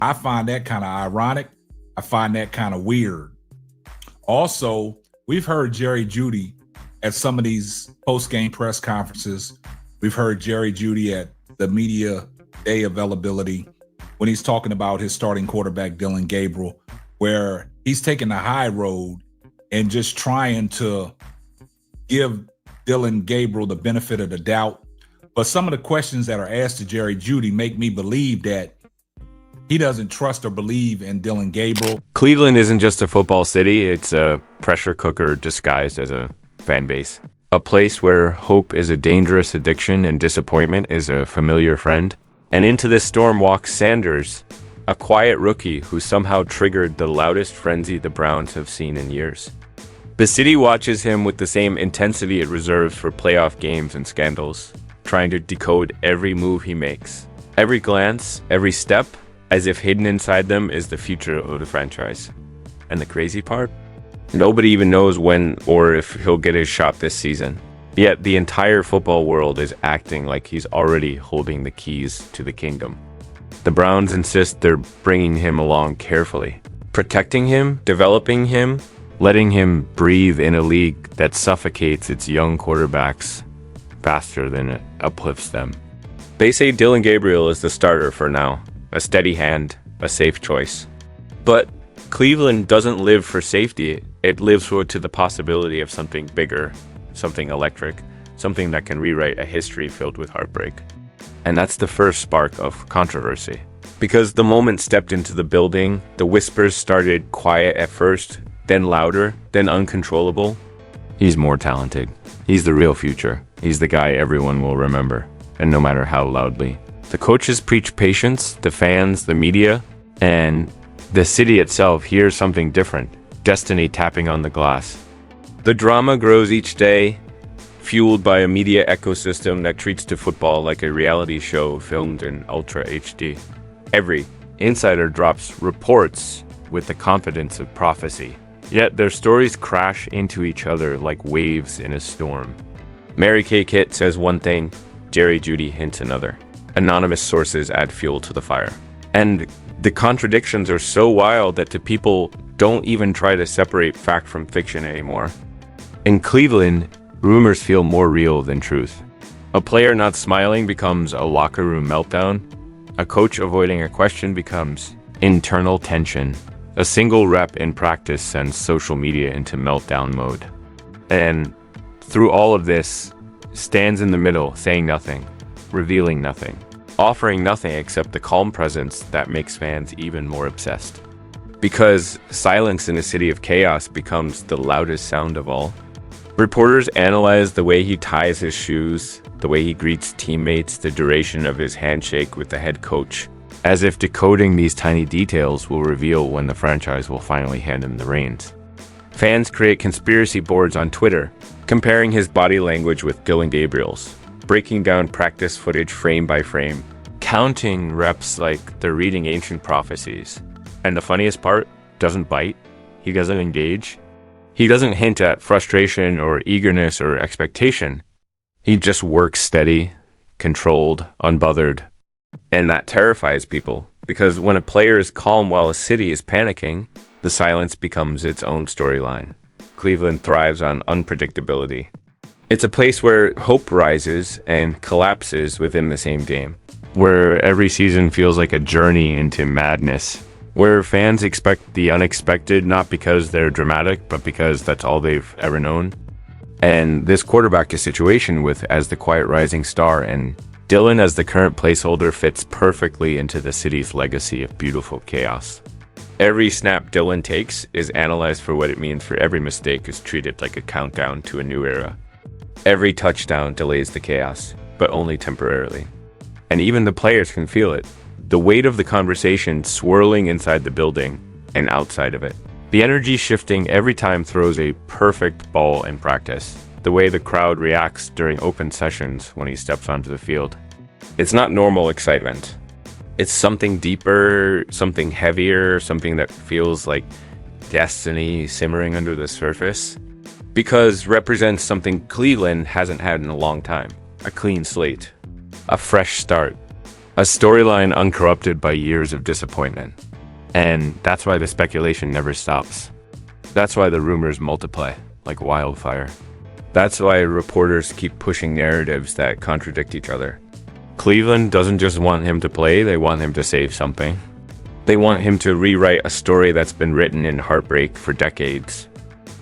I find that kind of ironic. I find that kind of weird. Also, we've heard Jerry Jeudy at some of these post-game press conferences. We've heard Jerry Jeudy at the media day availability when he's talking about his starting quarterback, Dylan Gabriel, where he's taking the high road and just trying to give Dylan Gabriel the benefit of the doubt. But some of the questions that are asked to Jerry Jeudy make me believe that he doesn't trust or believe in Dylan Gabriel. Cleveland isn't just a football city, it's a pressure cooker disguised as a fan base. A place where hope is a dangerous addiction and disappointment is a familiar friend. And into this storm walks Sanders, a quiet rookie who somehow triggered the loudest frenzy the Browns have seen in years. The city watches him with the same intensity it reserves for playoff games and scandals, trying to decode every move he makes. Every glance, every step, as if hidden inside them is the future of the franchise. And the crazy part? Nobody even knows when or if he'll get his shot this season. Yet the entire football world is acting like he's already holding the keys to the kingdom. The Browns insist they're bringing him along carefully, protecting him, developing him, letting him breathe in a league that suffocates its young quarterbacks faster than it uplifts them. They say Dylan Gabriel is the starter for now, a steady hand, a safe choice. But Cleveland doesn't live for safety, it lives to the possibility of something bigger, something electric, something that can rewrite a history filled with heartbreak. And that's the first spark of controversy. Because the moment stepped into the building, the whispers started quiet at first, then louder, then uncontrollable. He's more talented. He's the real future. He's the guy everyone will remember, and no matter how loudly. The coaches preach patience, the fans, the media, and the city itself hears something different, destiny tapping on the glass. The drama grows each day, fueled by a media ecosystem that treats to football like a reality show filmed in Ultra HD. Every insider drops reports with the confidence of prophecy. Yet their stories crash into each other like waves in a storm. Mary Kay Kitt says one thing, Jerry Jeudy hints another. Anonymous sources add fuel to the fire. And the contradictions are so wild that the people don't even try to separate fact from fiction anymore. In Cleveland, rumors feel more real than truth. A player not smiling becomes a locker room meltdown. A coach avoiding a question becomes internal tension. A single rep in practice sends social media into meltdown mode. And through all of this, stands in the middle, saying nothing, revealing nothing, offering nothing except the calm presence that makes fans even more obsessed. Because silence in a city of chaos becomes the loudest sound of all. Reporters analyze the way he ties his shoes, the way he greets teammates, the duration of his handshake with the head coach, as if decoding these tiny details will reveal when the franchise will finally hand him the reins. Fans create conspiracy boards on Twitter, comparing his body language with Dylan Gabriel's, breaking down practice footage frame by frame, counting reps like they're reading ancient prophecies. And the funniest part, doesn't bite, he doesn't engage, he doesn't hint at frustration or eagerness or expectation. He just works steady, controlled, unbothered. And that terrifies people, because when a player is calm while a city is panicking, the silence becomes its own storyline. Cleveland thrives on unpredictability. It's a place where hope rises and collapses within the same game, where every season feels like a journey into madness, where fans expect the unexpected not because they're dramatic, but because that's all they've ever known. And this quarterback situation with as the quiet rising star and Dylan as the current placeholder fits perfectly into the city's legacy of beautiful chaos. Every snap Dylan takes is analyzed for what it means, for every mistake is treated like a countdown to a new era. Every touchdown delays the chaos, but only temporarily. And even the players can feel it. The weight of the conversation swirling inside the building and outside of it. The energy shifting every time throws a perfect ball in practice. The way the crowd reacts during open sessions when he steps onto the field. It's not normal excitement. It's something deeper, something heavier, something that feels like destiny simmering under the surface. Because represents something Cleveland hasn't had in a long time. A clean slate. A fresh start. A storyline uncorrupted by years of disappointment. And that's why the speculation never stops. That's why the rumors multiply like wildfire. That's why reporters keep pushing narratives that contradict each other. Cleveland doesn't just want him to play, they want him to save something. They want him to rewrite a story that's been written in heartbreak for decades.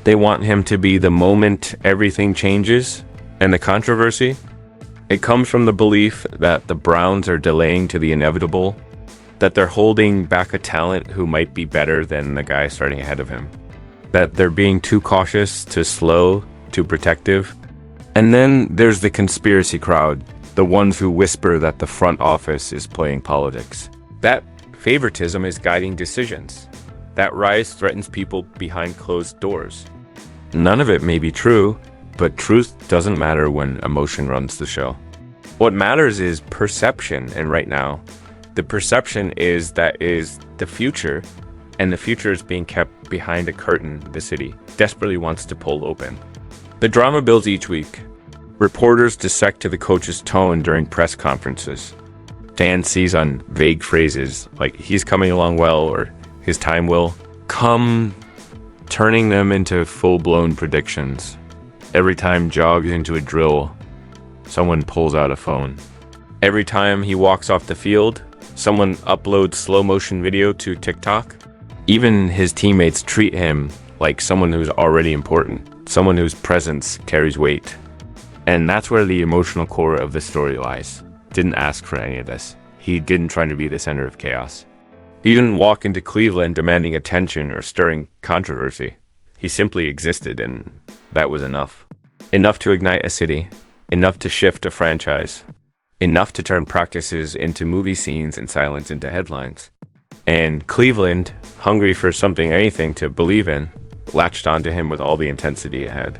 They want him to be the moment everything changes, and the controversy, it comes from the belief that the Browns are delaying to the inevitable, that they're holding back a talent who might be better than the guy starting ahead of him, that they're being too cautious, too slow, too protective. And then there's the conspiracy crowd, the ones who whisper that the front office is playing politics. That favoritism is guiding decisions. That rise threatens people behind closed doors. None of it may be true, but truth doesn't matter when emotion runs the show. What matters is perception, and right now, the perception is that is the future, and the future is being kept behind a curtain the city desperately wants to pull open. The drama builds each week. Reporters dissect to the coach's tone during press conferences. Dan sees on vague phrases like he's coming along well or his time will come, turning them into full-blown predictions. Every time jogs into a drill, someone pulls out a phone. Every time he walks off the field, someone uploads slow-motion video to TikTok. Even his teammates treat him like someone who's already important, someone whose presence carries weight. And that's where the emotional core of the story lies. Didn't ask for any of this. He didn't try to be the center of chaos. He didn't walk into Cleveland demanding attention or stirring controversy. He simply existed, and that was enough. Enough to ignite a city, enough to shift a franchise, enough to turn practices into movie scenes and silence into headlines. And Cleveland, hungry for anything to believe in, latched onto him with all the intensity it had.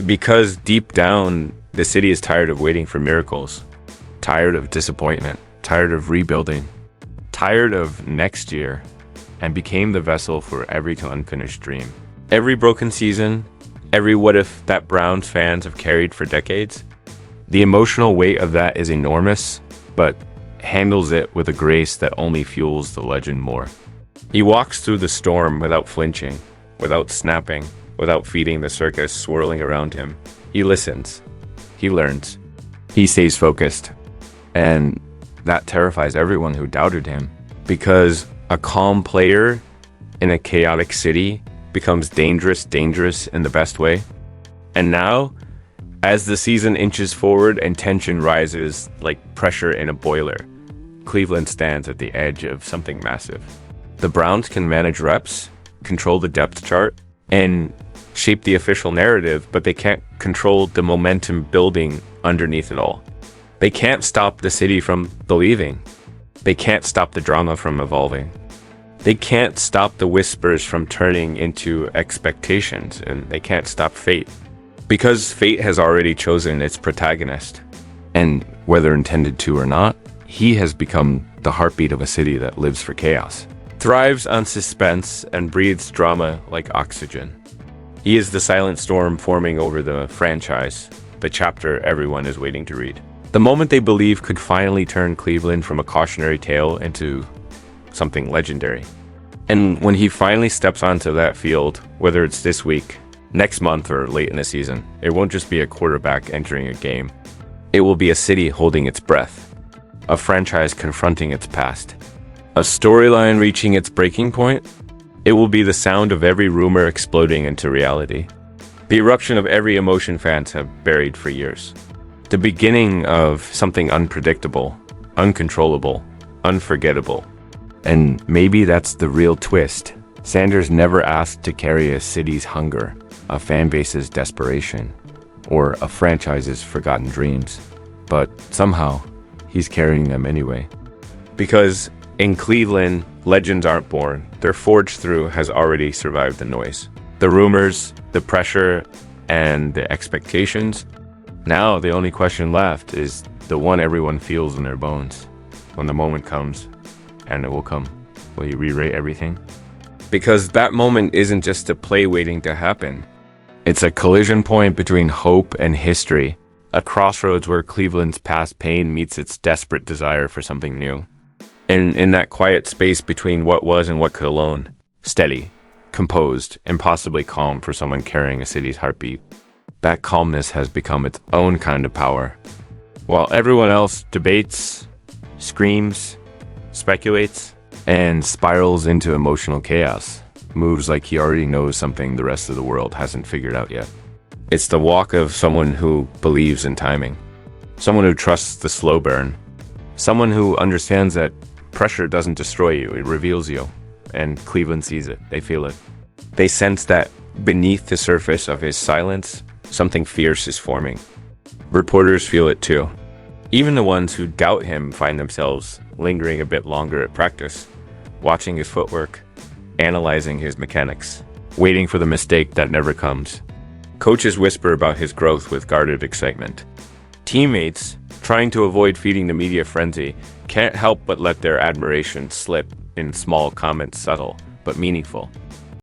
Because deep down, the city is tired of waiting for miracles, tired of disappointment, tired of rebuilding, tired of next year, and became the vessel for every unfinished dream. Every broken season, every what if that Browns fans have carried for decades, the emotional weight of that is enormous, but handles it with a grace that only fuels the legend more. He walks through the storm without flinching, without snapping, without feeding the circus swirling around him. He listens. He learns. He stays focused. And that terrifies everyone who doubted him, because a calm player in a chaotic city becomes dangerous in the best way. And now, as the season inches forward and tension rises like pressure in a boiler, Cleveland stands at the edge of something massive. The Browns can manage reps, control the depth chart, and shape the official narrative, but they can't control the momentum building underneath it all. They can't stop the city from believing. They can't stop the drama from evolving. They can't stop the whispers from turning into expectations, and they can't stop fate. Because fate has already chosen its protagonist, and whether intended to or not, he has become the heartbeat of a city that lives for chaos, thrives on suspense, and breathes drama like oxygen. He is the silent storm forming over the franchise, the chapter everyone is waiting to read. The moment they believe could finally turn Cleveland from a cautionary tale into something legendary. And when he finally steps onto that field, whether it's this week, next month, or late in the season, it won't just be a quarterback entering a game. It will be a city holding its breath, a franchise confronting its past, a storyline reaching its breaking point. It will be the sound of every rumor exploding into reality, the eruption of every emotion fans have buried for years, the beginning of something unpredictable, uncontrollable, unforgettable. And maybe that's the real twist. Sanders never asked to carry a city's hunger, a fan base's desperation, or a franchise's forgotten dreams. But somehow, he's carrying them anyway. Because in Cleveland, legends aren't born. They're forged through has already survived the noise. The rumors, the pressure, and the expectations. Now the only question left is the one everyone feels in their bones. When the moment comes, and it will come, will you re-rate everything? Because that moment isn't just a play waiting to happen. It's a collision point between hope and history, a crossroads where Cleveland's past pain meets its desperate desire for something new. And in that quiet space between what was and what could alone, steady, composed, and possibly calm for someone carrying a city's heartbeat, that calmness has become its own kind of power. While everyone else debates, screams, speculates, and spirals into emotional chaos, moves like he already knows something the rest of the world hasn't figured out yet. It's the walk of someone who believes in timing, someone who trusts the slow burn, someone who understands that pressure doesn't destroy you, it reveals you. And Cleveland sees it, they feel it. They sense that beneath the surface of his silence, something fierce is forming. Reporters feel it too. Even the ones who doubt him find themselves lingering a bit longer at practice, watching his footwork, analyzing his mechanics, waiting for the mistake that never comes. Coaches whisper about his growth with guarded excitement. Teammates, trying to avoid feeding the media frenzy, can't help but let their admiration slip in small comments, subtle but meaningful.